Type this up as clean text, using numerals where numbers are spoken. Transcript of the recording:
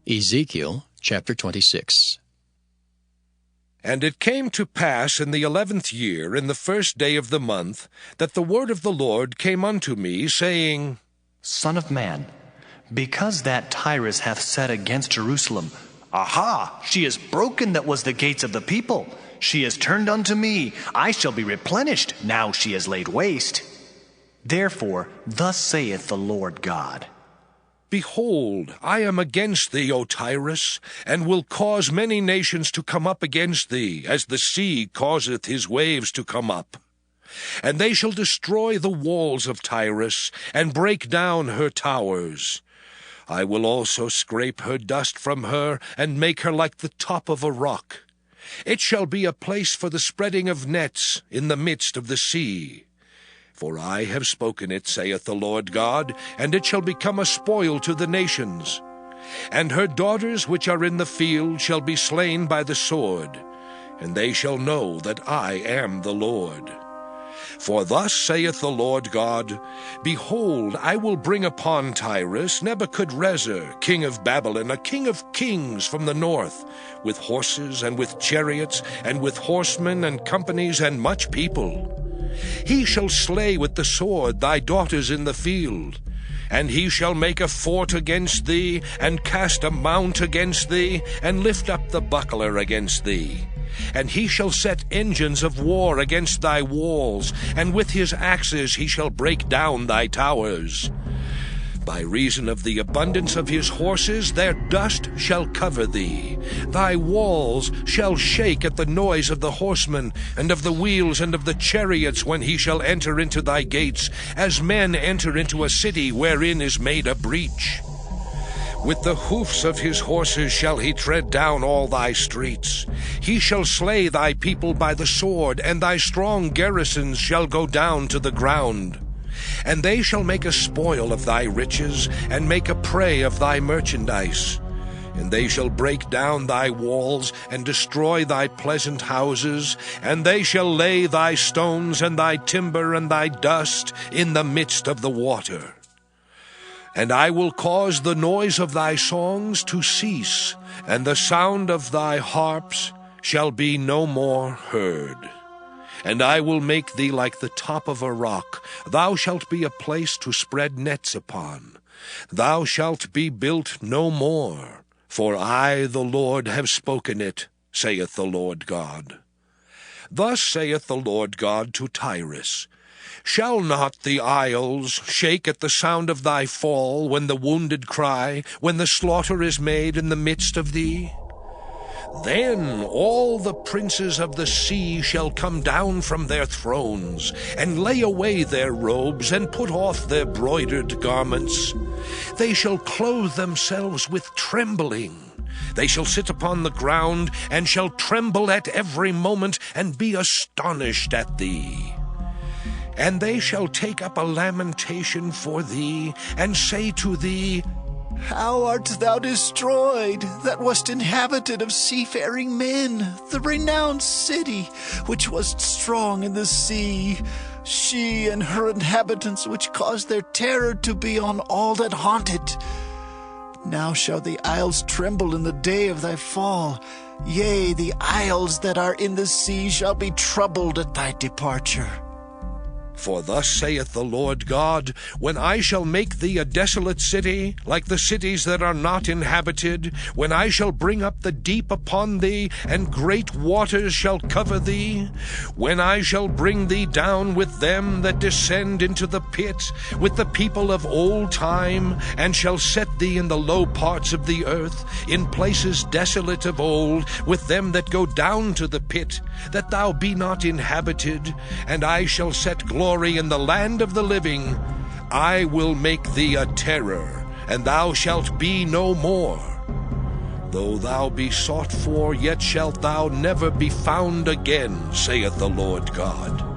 Ezekiel chapter 26. And it came to pass in the 11th year, in the first day of the month, that the word of the Lord came unto me, saying, Son of man, because that Tyrus hath said against Jerusalem, Aha, she is broken that was the gates of the people. She is turned unto me. I shall be replenished, now she is laid waste. Therefore, thus saith the Lord God, Behold, I am against thee, O Tyrus, and will cause many nations to come up against thee, as the sea causeth his waves to come up. And they shall destroy the walls of Tyrus, and break down her towers. I will also scrape her dust from her, and make her like the top of a rock. It shall be a place for the spreading of nets in the midst of the sea. For I have spoken it, saith the Lord God, and it shall become a spoil to the nations. And her daughters which are in the field shall be slain by the sword, and they shall know that I am the Lord. For thus saith the Lord God, Behold, I will bring upon Tyrus Nebuchadrezzar, king of Babylon, a king of kings from the north, with horses and with chariots, and with horsemen and companies and much people. He shall slay with the sword thy daughters in the field, and he shall make a fort against thee, and cast a mount against thee, and lift up the buckler against thee. And he shall set engines of war against thy walls, and with his axes he shall break down thy towers. By reason of the abundance of his horses, their dust shall cover thee. Thy walls shall shake at the noise of the horsemen, and of the wheels, and of the chariots, when he shall enter into thy gates, as men enter into a city wherein is made a breach. With the hoofs of his horses shall he tread down all thy streets. He shall slay thy people by the sword, and thy strong garrisons shall go down to the ground. And they shall make a spoil of thy riches, and make a prey of thy merchandise. And they shall break down thy walls, and destroy thy pleasant houses, and they shall lay thy stones, and thy timber, and thy dust in the midst of the water. And I will cause the noise of thy songs to cease, and the sound of thy harps shall be no more heard. And I will make thee like the top of a rock. Thou shalt be a place to spread nets upon. Thou shalt be built no more, for I, the Lord, have spoken it, saith the Lord God. Thus saith the Lord God to Tyrus, Shall not the isles shake at the sound of thy fall, when the wounded cry, when the slaughter is made in the midst of thee? Then all the princes of the sea shall come down from their thrones, and lay away their robes, and put off their broidered garments. They shall clothe themselves with trembling. They shall sit upon the ground, and shall tremble at every moment, and be astonished at thee. And they shall take up a lamentation for thee, and say to thee, How art thou destroyed, that wast inhabited of seafaring men, the renowned city, which wast strong in the sea, she and her inhabitants, which caused their terror to be on all that haunt it. Now shall the isles tremble in the day of thy fall. Yea, the isles that are in the sea shall be troubled at thy departure. For thus saith the Lord God, When I shall make thee a desolate city, like the cities that are not inhabited, when I shall bring up the deep upon thee, and great waters shall cover thee, when I shall bring thee down with them that descend into the pit, with the people of old time, and shall set thee in the low parts of the earth, in places desolate of old, with them that go down to the pit, that thou be not inhabited, and I shall set glory in the land of the living, I will make thee a terror, and thou shalt be no more. Though thou be sought for, yet shalt thou never be found again, saith the Lord God.